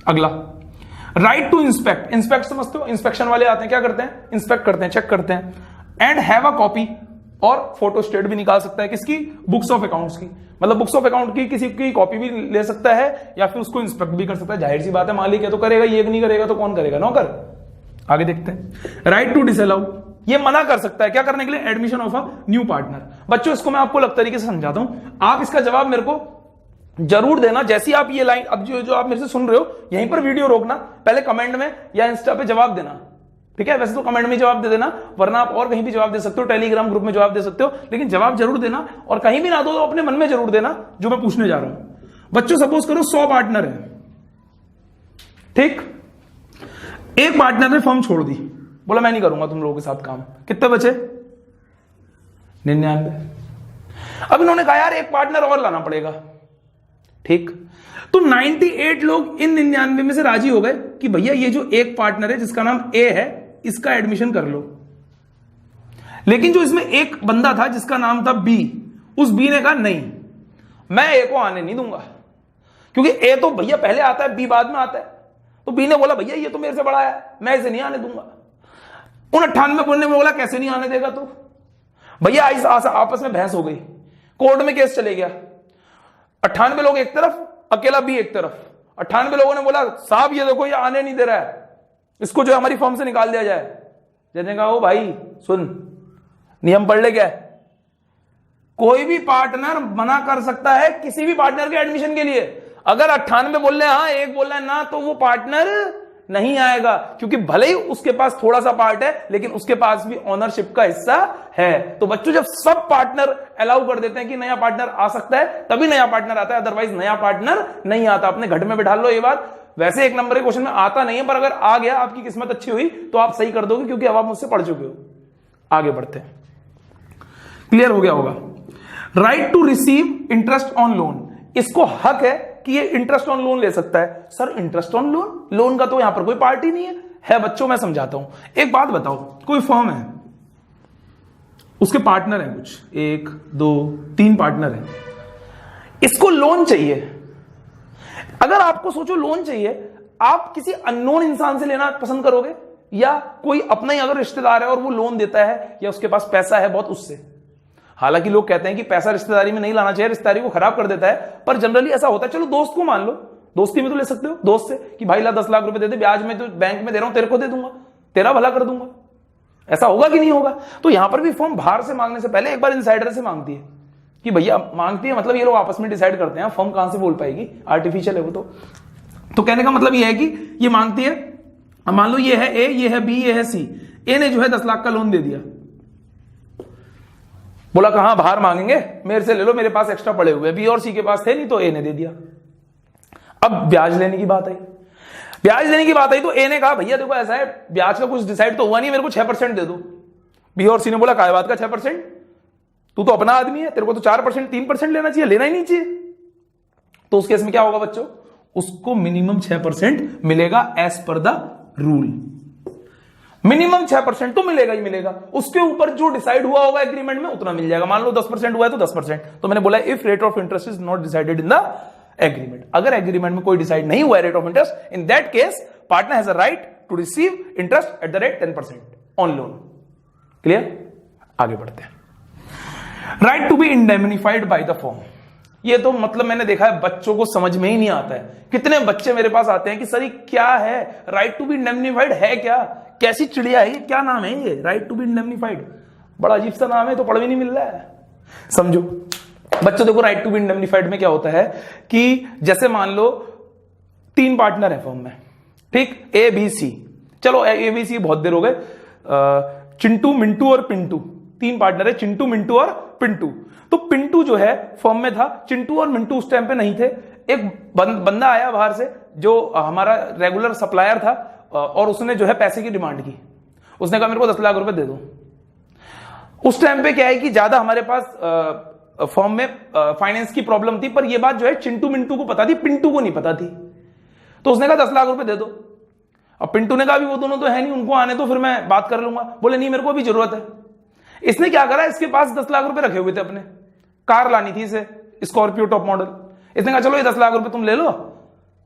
अगला, राइट टू इंस्पेक्ट। इंस्पेक्ट समझते हो, इंस्पेक्शन वाले आते हैं, क्या करते हैं, इंस्पेक्ट करते हैं, चेक करते हैं। एंड हैव अ कॉपी, और फोटो स्टेट भी निकाल सकता है, किसकी, बुक्स ऑफ अकाउंट्स की। मतलब बुक्स ऑफ अकाउंट की किसी की कॉपी भी ले सकता है, या फिर उसको इंस्पेक्ट भी कर सकता है। जाहिर सी बात है, मालिक है तो करेगा, ये नहीं करेगा तो कौन करेगा, नौकर। आगे देखते हैं। राइट टू डिसअलाउ, ये मना कर सकता है क्या करने के लिए, admission of a new partner. बच्चों इसको मैं आपको अलग तरीके से समझाता हूं, आप इसका जवाब मेरे को जरूर देना। जैसी आप ये लाइन अब जो आप मेरे से सुन रहे हो, यहीं पर वीडियो रोकना, पहले कमेंट में या इंस्टा पे जवाब देना, ठीक है। वैसे तो कमेंट में जवाब दे देना, वरना आप और कहीं भी जवाब दे सकते हो, टेलीग्राम ग्रुप में जवाब दे सकते हो, लेकिन जवाब जरूर देना। और कहीं भी ना दो तो अपने मन में जरूर देना जो मैं पूछने जा रहा हूं। बच्चों सपोज करो 100 पार्टनर है, ठीक। एक पार्टनर ने फर्म छोड़ दी, बोला मैं नहीं करूंगा तुम लोगों के साथ काम। कितने बचे, 99। अब इन्होंने कहा यार एक पार्टनर और लाना पड़ेगा, ठीक। तो 98 लोग इन 99 में से राजी हो गए कि भैया ये जो एक पार्टनर है जिसका नाम ए है, इसका एडमिशन कर लो। लेकिन जो इसमें एक बंदा था जिसका नाम था बी, उस बी ने कहा नहीं, मैं ए को आने नहीं दूंगा, क्योंकि ए तो भैया पहले आता है, बी बाद में आता है। तो बी ने बोला भैया ये तो मेरे से बड़ा है, मैं इसे नहीं आने दूंगा। उन 98 बोलने में बोला कैसे नहीं आने देगा तू। भैया आपस में बहस हो गई, कोर्ट में केस चले गया। 98 लोग एक तरफ, अकेला बी एक तरफ। 98 लोगों ने बोला साहब ये देखो ये आने नहीं दे रहा है, इसको जो हमारी फर्म से निकाल दिया जाए। जज ने कहा ओ भाई सुन, नियम पढ़ ले क्या है, कोई भी पार्टनर मना कर सकता है किसी भी पार्टनर के एडमिशन के लिए। अगर 98 बोल रहे हैं हाँ, एक बोल रहा है ना, तो वो पार्टनर नहीं आएगा, क्योंकि भले ही उसके पास थोड़ा सा पार्ट है लेकिन उसके पास भी ओनरशिप का हिस्सा है। तो बच्चों जब सब पार्टनर अलाउ कर देते हैं कि नया पार्टनर आ सकता है, तभी नया पार्टनर आता है, अदरवाइज नया पार्टनर नहीं आता। अपने घट में बिठा लो ये बात। वैसे एक नंबर के क्वेश्चन में आता नहीं है, पर अगर आ गया, आपकी किस्मत अच्छी हुई तो आप सही कर दोगे, क्योंकि अब आप मुझसे पढ़ चुके हो। आगे बढ़ते हैं, क्लियर हो गया होगा। Right to receive interest on loan, इसको हक है कि ये इंटरेस्ट ऑन लोन ले सकता है। Sir interest on loan, loan का तो यहां पर कोई पार्टी नहीं है बच्चों, मैं समझाता हूं। एक बात बताओ, कोई फर्म है, उसके पार्टनर है कुछ 1 2 3 पार्टनर है, इसको लोन चाहिए। अगर आपको सोचो लोन चाहिए, आप किसी अननोन इंसान से लेना पसंद करोगे, या कोई अपना ही अगर रिश्तेदार है और वो लोन देता है, या उसके पास पैसा है बहुत उससे। हालांकि लोग कहते हैं कि पैसा रिश्तेदारी में नहीं लाना चाहिए, रिश्तेदारी को खराब कर देता है, पर जनरली ऐसा होता है। चलो दोस्त को मान लो, दोस्ती में तो ले सकते हो दोस्त से कि भाई ला 10 लाख रुपए दे दे, ब्याज में तो बैंक में दे रहा हूं, तेरे को दे दूंगा, तेरा भला कर दूंगा। ऐसा होगा कि नहीं होगा? तो यहां पर भी फर्म बाहर से मांगने से पहले एक बार इनसाइडर से मांगती है कि भैया मांगती है, मतलब ये लोग आपस में डिसाइड करते हैं, फर्म कहां से बोल पाएगी, आर्टिफिशियल है वो। तो कहने का मतलब ये है कि ये मांगती है, मान लो ये है ए, ये है बी, ये है सी। ए ने जो है 10 लाख का लोन दे दिया, बोला कहां, बाहर मांगेंगे, मेरे से ले लो, मेरे पास एक्स्ट्रा पड़े हुए, बी और सी के पास थे नहीं तो ए ने दे दिया। अब ब्याज लेने की बात आई, ब्याज लेने की बात आई तो ए ने कहा भैया देखो ऐसा है, ब्याज का कुछ डिसाइड तो हुआ नहीं, मेरे को 6% दे दो। बी और सी ने बोला काय बात का 6%, तू तो अपना आदमी है, तेरे को तो 4% 3% लेना चाहिए, लेना ही नहीं चाहिए। तो उस केस में क्या होगा बच्चों, उसको मिनिमम 6% मिलेगा as per the rule. Minimum 6% तो मिलेगा ही मिलेगा, उसके ऊपर जो डिसाइड हुआ होगा एग्रीमेंट में उतना मिल जाएगा। मान लो 10% हुआ है तो 10%। तो मैंने बोला if rate of interest is not decided in the agreement, अगर एग्रीमेंट में कोई डिसाइड नहीं हुआ है rate of interest, in that case partner has a right to receive interest at the rate 10% on loan. Clear, आगे बढ़ते हैं। Right to be indemnified by the firm, ये तो मतलब मैंने देखा है बच्चों को समझ में ही नहीं आता है। कितने बच्चे मेरे पास आते हैं कि सर ये क्या है, राइट टू बी इंडेमनिफाइड है क्या, कैसी चिड़िया है ये, क्या नाम है ये राइट टू बी इंडेमनिफाइड, बड़ा अजीब सा नाम है, तो पढ़ भी नहीं मिल रहा है। समझो बच्चों, देखो राइट टू बी इंडेमनिफाइड में क्या होता है कि जैसे मान लो 3 पार्टनर है फर्म में, ठीक, ए बी सी, चलो ए बी सी बहुत देर हो गए, चिंटू मिंटू और पिंटू, 3 पार्टनर है, चिंटू मिंटू और पिंटू। तो पिंटू जो है फर्म में था, चिंटू और मिंटू उस टाइम पे नहीं थे। एक बंदा आया बाहर से जो हमारा रेगुलर सप्लायर था, और उसने जो है पैसे की डिमांड की, उसने कहा मेरे को 10 लाख रुपए दे दो। उस टाइम पे क्या है कि ज्यादा हमारे पास फर्म में फाइनेंस की प्रॉब्लम थी, पर यह बात जो है चिंटू मिंटू को पता थी, पिंटू को नहीं पता थी। तो उसने कहा 10 लाख रुपए दे दो। अब पिंटू ने कहा भी वो दोनों तो है नहीं, उनको आने तो फिर मैं बात कर लूंगा। बोले नहीं मेरे को अभी जरूरत है। इसने क्या करा, इसके पास 10 लाख रुपए रखे हुए थे, अपने कार लानी थी इसे, स्कॉर्पियो टॉप मॉडल। इसने कहा चलो ये 10 लाख रुपए तुम ले लो,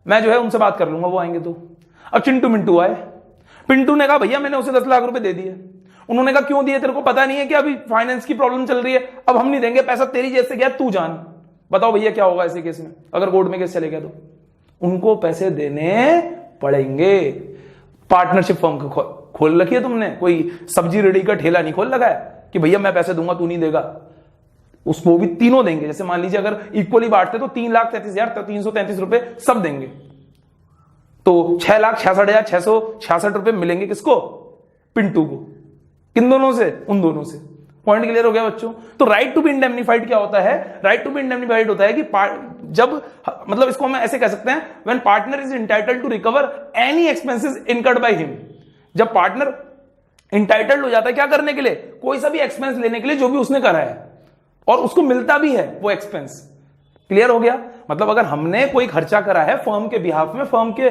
मैं जो है उनसे बात कर लूंगा, वो आएंगे तो। अब चिंटू मिंटू आए, पिंटू ने कहा भैया मैंने उसे 10 लाख रुपए दे दिए। उन्होंने कहा क्यों दिए, तेरे को पता नहीं है कि अभी फाइनेंस की प्रॉब्लम चल रही है, अब हम नहीं देंगे पैसा, तेरी जेब से गया तू जान। बताओ भैया क्या होगा ऐसे केस में, अगर कोर्ट में केस चले गया तो उनको पैसे देने पड़ेंगे। पार्टनरशिप फर्म खोल रखी है तुमने, कोई सब्जी रेडी का ठेला नहीं खोल लगा है कि भैया मैं पैसे दूंगा तू नहीं देगा, उसको भी तीनों देंगे। जैसे मान लीजिए अगर इक्वली बांटते तो 3,33,333 रुपए सब देंगे, तो 6,66,666 रुपए मिलेंगे किसको, पिंटू को। किन दोनों से, उन दोनों से। पॉइंट क्लियर हो गया बच्चों। तो राइट टू बी इंडेमनिफाइड क्या होता है, राइट टू बी इंडेमनिफाइड होता है कि जब, मतलब इसको हम ऐसे कह सकते हैं, when partner is entitled to recover any expenses incurred by him. जब पार्टनर इंटाइटल्ड हो जाता है क्या करने के लिए, कोई सा भी एक्सपेंस लेने के लिए जो भी उसने करा है, और उसको मिलता भी है वो एक्सपेंस। क्लियर हो गया, मतलब अगर हमने कोई खर्चा करा है फर्म के बिहाफ में, फर्म के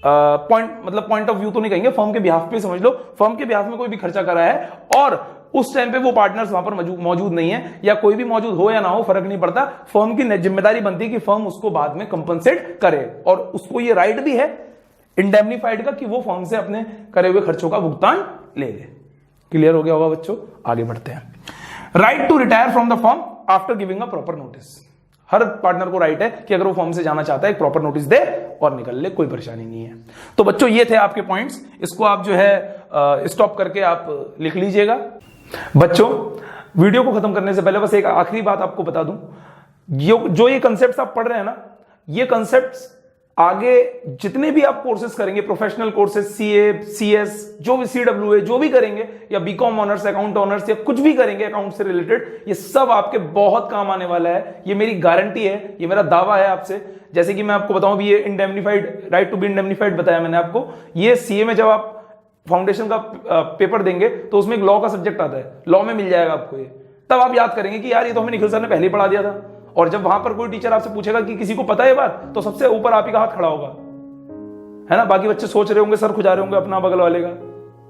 पॉइंट ऑफ व्यू तो नहीं कहेंगे, फर्म के बिहाफ पे समझ लो, फर्म के बिहाफ में कोई भी खर्चा करा है और उस टाइम पे वो पार्टनर्स वहां पर मौजूद नहीं है, या कोई भी मौजूद हो या ना हो फर्क नहीं पड़ता, फर्म की जिम्मेदारी बनती है कि फर्म उसको बाद में कंपनसेट करे, और उसको ये राइट भी है इंडेमनिफाइड का कि वो फर्म से अपने करे हुए खर्चों का भुगतान ले ले। क्लियर हो गया होगा बच्चों, आगे बढ़ते हैं। Right to retire from the firm after giving a proper notice. हर पार्टनर को राइट है कि अगर वो फर्म से जाना चाहता है एक प्रॉपर नोटिस दे और निकल ले, कोई परेशानी नहीं है। तो बच्चों ये थे आपके पॉइंट्स, इसको आप जो है स्टॉप करके आप लिख लीजिएगा। बच्चों वीडियो को खत्म करने से पहले बस एक आखिरी बात आपको बता दूं, जो ये कंसेप्ट्स आप पढ़ रहे हैं ना, ये कंसेप्ट्स आगे जितने भी आप कोर्सेज करेंगे, प्रोफेशनल कोर्सेज, सीए, सीएस, जो भी सीडब्ल्यूए जो भी करेंगे, या बीकॉम ऑनर्स, अकाउंट ऑनर्स, या कुछ भी करेंगे अकाउंट से रिलेटेड, ये सब आपके बहुत काम आने वाला है। ये मेरी गारंटी है, ये मेरा दावा है आपसे। जैसे कि मैं आपको बताऊं भी, ये indemnified, right to be indemnified बताया मैंने आपको। ये सीए में जब आप फाउंडेशन का पेपर देंगे तो उसमें एक लॉ का सब्जेक्ट आता है, लॉ में मिल जाएगा आपको ये। तब आप याद करेंगे कि यार ये तो हमें निखिल सर ने पहले ही पढ़ा दिया था। और जब वहां पर कोई टीचर आपसे पूछेगा कि किसी को पता है ये बात, तो सबसे ऊपर आप ही का हाथ खड़ा होगा, है ना। बाकी बच्चे सोच रहे होंगे, सर खुजा रहे होंगे अपना बगल वाले का,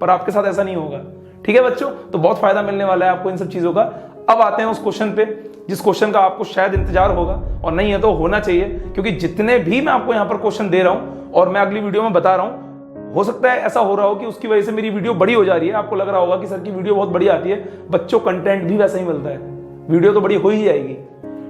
पर आपके साथ ऐसा नहीं होगा। ठीक है बच्चों, तो बहुत फायदा मिलने वाला है आपको इन सब चीजों का। अब आते हैं उस क्वेश्चन पे, जिस क्वेश्चन का आपको शायद इंतजार होगा, और नहीं है तो होना चाहिए, क्योंकि जितने भी मैं आपको यहां पर क्वेश्चन दे रहा हूं और मैं अगली वीडियो में बता रहा हूं, हो सकता है ऐसा हो रहा हो कि उसकी वजह से मेरी वीडियो बड़ी हो जा रही है। आपको लग रहा होगा कि सर की वीडियो बहुत बड़ी आती है, बच्चों कंटेंट भी वैसा ही मिलता है, वीडियो तो बड़ी हो ही जाएगी।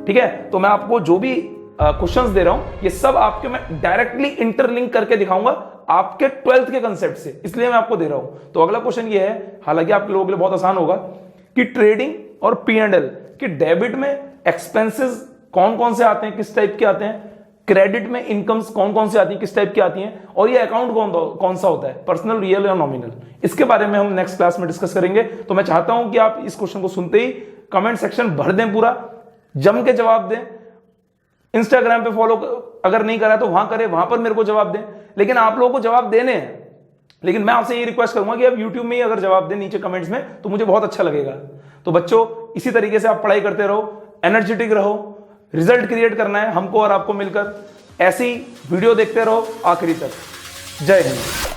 ठीक है, तो मैं आपको जो भी क्वेश्चंस दे रहा हूं, ये सब आपके मैं डायरेक्टली इंटरलिंक करके दिखाऊंगा आपके 12th के कंसेप्ट से, इसलिए मैं आपको दे रहा हूं। तो अगला क्वेश्चन ये है, हालांकि आपके लोगों के लिए बहुत आसान होगा, कि ट्रेडिंग और P&L के डेबिट में एक्सपेंसेस कौन कौन से आते हैं, किस टाइप के आते हैं, क्रेडिट में इनकम्स कौन कौन से आती हैं, किस टाइप की आती हैं, और ये अकाउंट कौन सा होता है, पर्सनल, रियल या नॉमिनल, इसके बारे में हम नेक्स्ट क्लास में डिस्कस करेंगे। तो मैं चाहता हूं कि आप इस क्वेश्चन को सुनते ही कमेंट सेक्शन भर दें, पूरा जम के जवाब दें। इंस्टाग्राम पे फॉलो अगर नहीं करा तो वहां करें, वहां पर मेरे को जवाब दें, लेकिन आप लोगों को जवाब देने हैं। लेकिन मैं आपसे ये रिक्वेस्ट करूंगा कि आप यूट्यूब में ही अगर जवाब दें नीचे कमेंट्स में, तो मुझे बहुत अच्छा लगेगा। तो बच्चों, इसी तरीके से आप पढ़ाई करते रहो, एनर्जेटिक रहो, रिजल्ट क्रिएट करना है हमको और आपको मिलकर। ऐसी वीडियो देखते रहो आखिरी तक। जय हिंद।